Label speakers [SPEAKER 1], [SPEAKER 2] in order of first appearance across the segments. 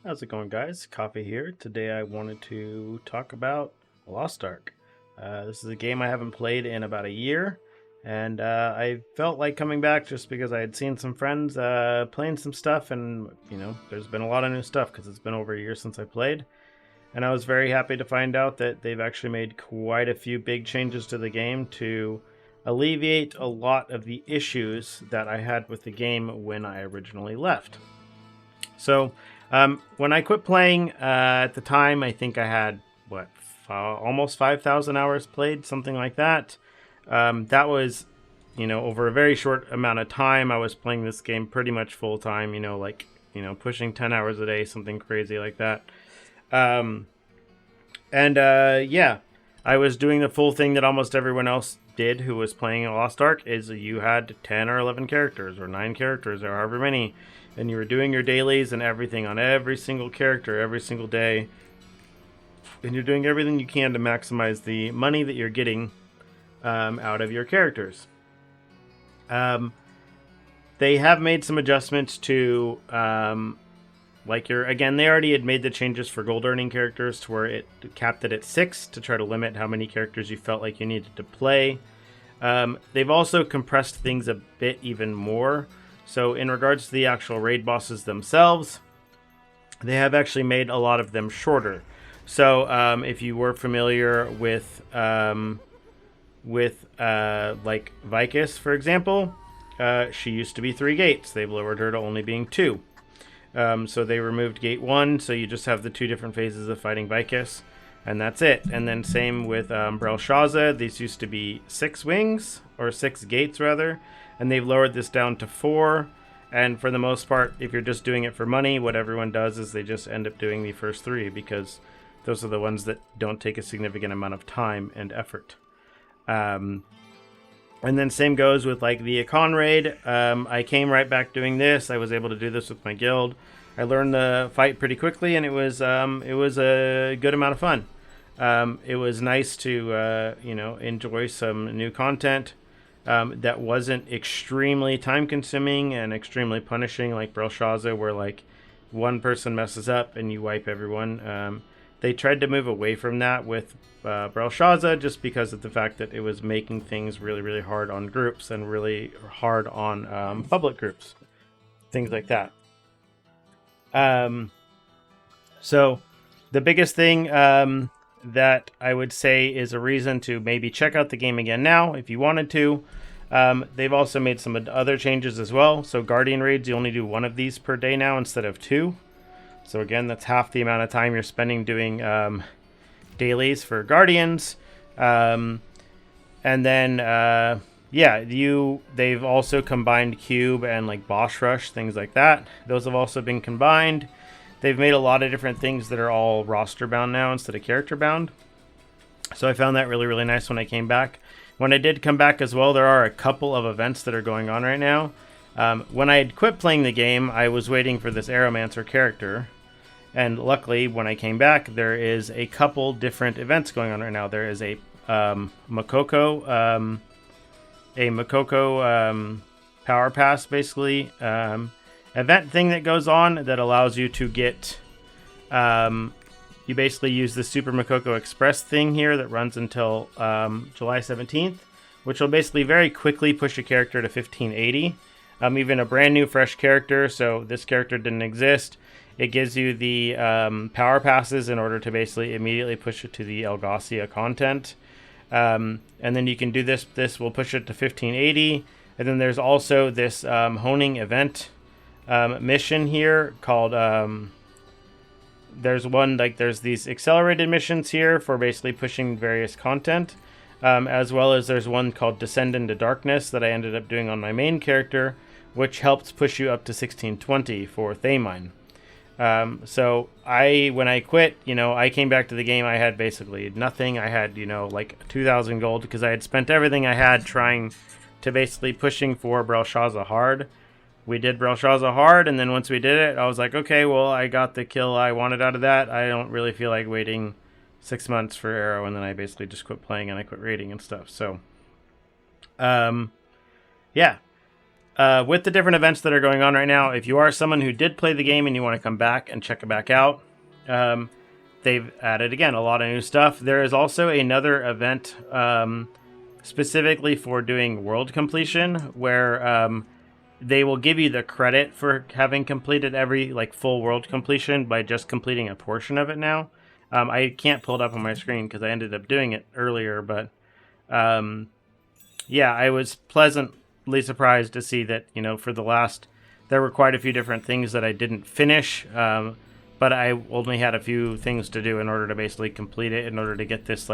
[SPEAKER 1] How's it going, guys? Coffee here. Today I wanted to talk about Lost Ark. This is a game I haven't played in about a year, and I felt like coming back just because I had seen some friends playing some stuff, and there's been a lot of new stuff because it's been over a year since I played. And I was very happy to find out that they've actually made quite a few big changes to the game to alleviate a lot of the issues that I had with the game when I originally left. So, when I quit playing at the time, I think I had almost 5,000 hours played, something like that. That was, over a very short amount of time. I was playing this game pretty much full time. Pushing 10 hours a day, something crazy like that. Um, yeah, I was doing the full thing that almost everyone else did who was playing Lost Ark. Is you had 10 or 11 characters or 9 characters or however many, and you were doing your dailies and everything on every single character every single day, and you're doing everything you can to maximize the money that you're getting out of your characters. Um, they have made some adjustments to they already had made the changes for gold earning characters to where it capped it at 6 to try to limit how many characters you felt like you needed to play. They've also compressed things a bit even more. So in regards to the actual raid bosses themselves, they have actually made a lot of them shorter. So if you were familiar with like Vicus, for example, she used to be 3 gates. They've lowered her to only being 2. So they removed gate 1, so you just have the 2 different phases of fighting Vicus, and that's it. And then same with Brelshaza. These used to be 6 wings, or 6 gates rather, and they've lowered this down to 4. And for the most part, if you're just doing it for money, what everyone does is they just end up doing the first 3 because those are the ones that don't take a significant amount of time and effort. And then same goes with like the Econ raid. I came right back doing this. I was able to do this with my guild. I learned the fight pretty quickly, and it was a good amount of fun. It was nice to enjoy some new content that wasn't extremely time consuming and extremely punishing like Brelshaza, where like one person messes up and you wipe everyone. They tried to move away from that with Brelshaza just because of the fact that it was making things really, really hard on groups and really hard on public groups, things like that. So the biggest thing that I would say is a reason to maybe check out the game again now if you wanted to. They've also made some other changes as well. So Guardian raids, you only do 1 of these per day now instead of 2. So again, that's half the amount of time you're spending doing dailies for Guardians. And then they've also combined Cube and like Boss Rush, things like that. Those have also been combined. They've made a lot of different things that are all roster bound now instead of character bound. So I found that really, really nice when I came back. When I did come back as well, there are a couple of events that are going on right now. When I had quit playing the game, I was waiting for this Aeromancer character. And luckily, when I came back, there is a couple different events going on right now. There is a Makoko power pass, basically, event thing that goes on that allows you to get... you basically use the Super Makoko Express thing here that runs until July 17th, which will basically very quickly push a character to 1580. Even a brand new, fresh character, so this character didn't exist. It gives you the power passes in order to basically immediately push it to the Elgacia content. And then you can do this. This will push it to 1580. And then there's also this honing event mission here called... there's these accelerated missions here for basically pushing various content. As well as there's one called Descend into Darkness that I ended up doing on my main character, which helps push you up to 1620 for Thamine. So when I quit, I came back to the game. I had basically nothing. I had, like 2,000 gold because I had spent everything I had trying to basically pushing for Brelshaza hard. We did Brelshaza hard, and then once we did it, I was like, okay, well, I got the kill I wanted out of that. I don't really feel like waiting 6 months for Arrow, and then I basically just quit playing and I quit raiding and stuff. So, yeah. with the different events that are going on right now, if you are someone who did play the game and you want to come back and check it back out, they've added, again, a lot of new stuff. There is also another event specifically for doing world completion where they will give you the credit for having completed every full world completion by just completing a portion of it now. I can't pull it up on my screen because I ended up doing it earlier, but yeah, I was pleasantly surprised to see that, for the last, there were quite a few different things that I didn't finish, but I only had a few things to do in order to basically complete it, in order to get this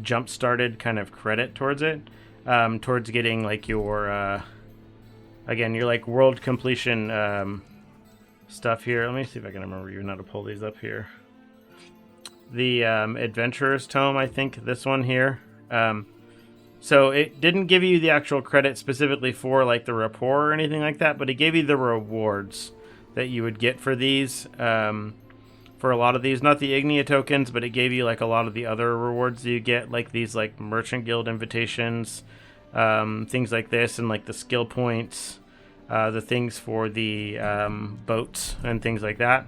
[SPEAKER 1] jump started kind of credit towards it, towards getting your again, your world completion stuff here. Let me see if I can remember even how to pull these up here. The Adventurer's Tome, I think this one here. So it didn't give you the actual credit specifically for the rapport or anything like that, but it gave you the rewards that you would get for these. For a lot of these, not the Ignia tokens, but it gave you a lot of the other rewards that you get, these Merchant Guild invitations, things like this, and the skill points, the things for the boats and things like that.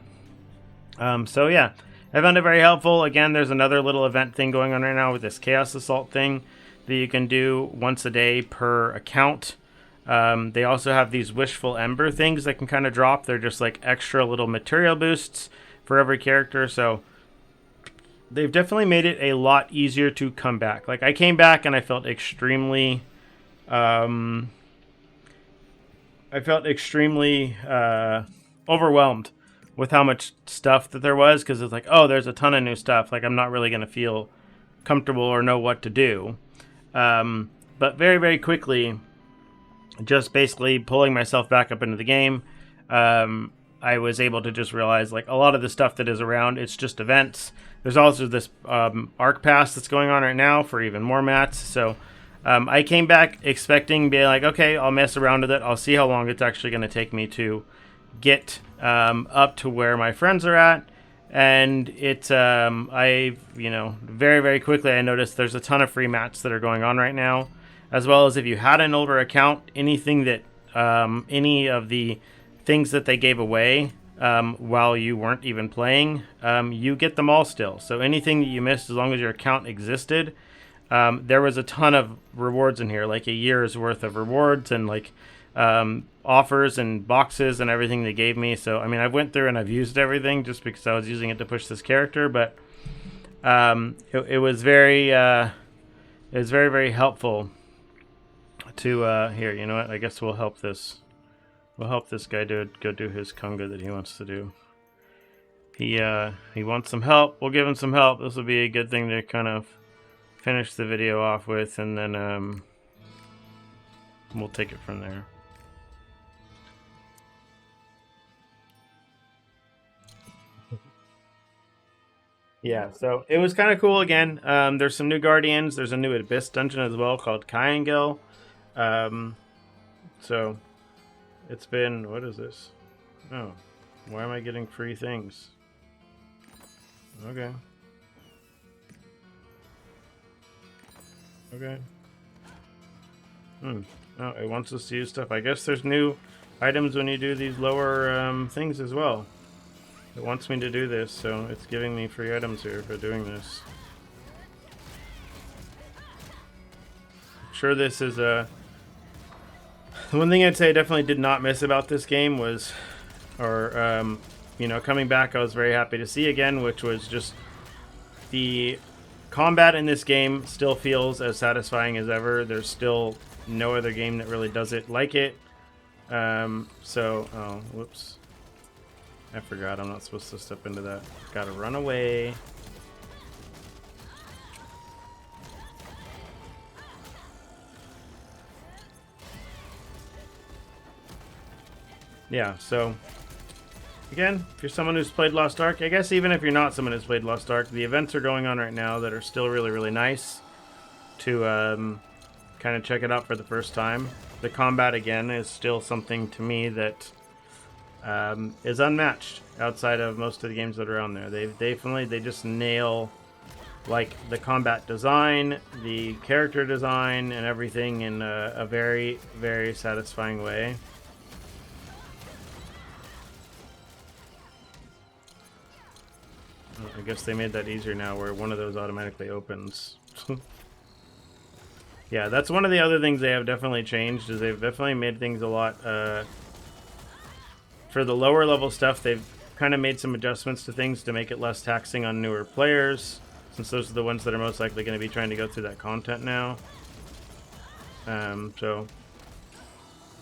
[SPEAKER 1] So yeah, I found it very helpful. Again, there's another little event thing going on right now with this Chaos Assault thing that you can do once a day per account. They also have these Wishful Ember things that can kind of drop. They're just extra little material boosts for every character, so they've definitely made it a lot easier to come back. I came back and I felt extremely overwhelmed with how much stuff that there was, because it's oh, there's a ton of new stuff. I'm not really going to feel comfortable or know what to do. But very, very quickly, just basically pulling myself back up into the game, I was able to just realize a lot of the stuff that is around, it's just events. There's also this Ark Pass that's going on right now for even more mats. So I came back expecting, being okay, I'll mess around with it. I'll see how long it's actually going to take me to get up to where my friends are at. And it's, very, very quickly I noticed there's a ton of free mats that are going on right now. As well as if you had an older account, anything that, any of the things that they gave away while you weren't even playing, you get them all still. So anything that you missed, as long as your account existed, there was a ton of rewards in here, a year's worth of rewards and offers and boxes and everything they gave me. So I mean, I went through and I've used everything just because I was using it to push this character, but it was very very helpful to here. You know what? I guess we'll help this guy go do his conga that he wants to do. He wants some help. We'll give him some help. This will be a good thing to kind of finish the video off with, and then we'll take it from there. Yeah, so it was kind of cool again. There's some new Guardians. There's a new Abyss dungeon as well called Kyangel. So it's been, what is this? Oh, why am I getting free things? Okay. Okay. Oh, it wants us to use stuff. I guess there's new items when you do these lower things as well. It wants me to do this, so it's giving me free items here for doing this. I'm sure this is a... The one thing I'd say I definitely did not miss about this game was, coming back I was very happy to see again, which was just the combat in this game still feels as satisfying as ever. There's still no other game that really does it like it. Oh, whoops. I forgot I'm not supposed to step into that. Gotta run away. Yeah, so again, if you're someone who's played Lost Ark, I guess even if you're not someone who's played Lost Ark, the events are going on right now that are still really, really nice to kind of check it out for the first time. The combat, again, is still something to me that is unmatched outside of most of the games that are on there. They just nail like the combat design, the character design, and everything in a very, very satisfying way. I guess they made that easier now where one of those automatically opens. Yeah, that's one of the other things they have definitely changed, is they've definitely made things a lot... for the lower level stuff, they've kind of made some adjustments to things to make it less taxing on newer players, since those are the ones that are most likely going to be trying to go through that content now. So,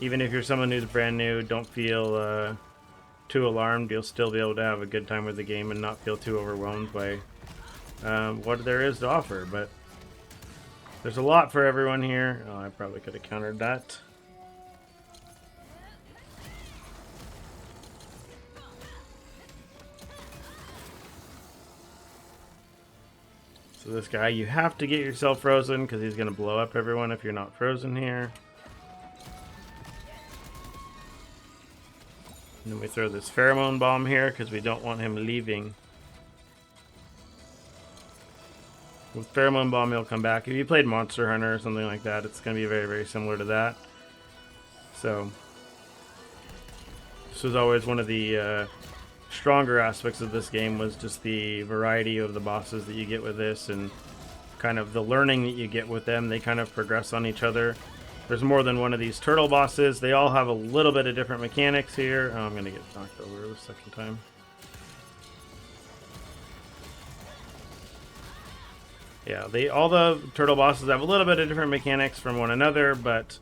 [SPEAKER 1] even if you're someone who's brand new, don't feel too alarmed. You'll still be able to have a good time with the game and not feel too overwhelmed by what there is to offer, but there's a lot for everyone here. Oh, I probably could have countered that. So this guy, you have to get yourself frozen because he's going to blow up everyone if you're not frozen here. And then we throw this pheromone bomb here because we don't want him leaving. With pheromone bomb, he'll come back. If you played Monster Hunter or something like that, it's going to be very, very similar to that. So this was always one of the stronger aspects of this game, was just the variety of the bosses that you get with this and kind of the learning that you get with them. They kind of progress on each other. There's more than one of these turtle bosses. They all have a little bit of different mechanics here. Oh, I'm going to get knocked over the second time. Yeah, all the turtle bosses have a little bit of different mechanics from one another, but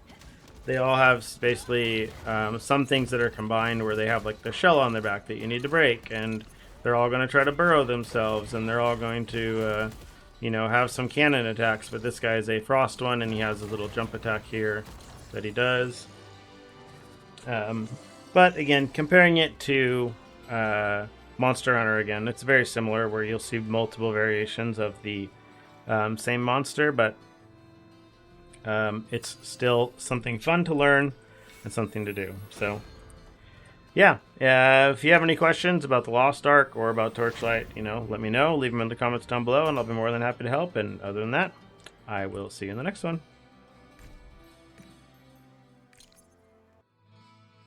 [SPEAKER 1] they all have basically some things that are combined, where they have like the shell on their back that you need to break, and they're all going to try to burrow themselves, and they're all going to, you know, have some cannon attacks. But this guy is a frost one, and he has a little jump attack here that he does. But again, comparing it to Monster Hunter, again, it's very similar, where you'll see multiple variations of the same monster, but it's still something fun to learn and something to do. So, yeah, if you have any questions about the Lost Ark or about Torchlight, you know, let me know. Leave them in the comments down below, and I'll be more than happy to help. And other than that, I will see you in the next one.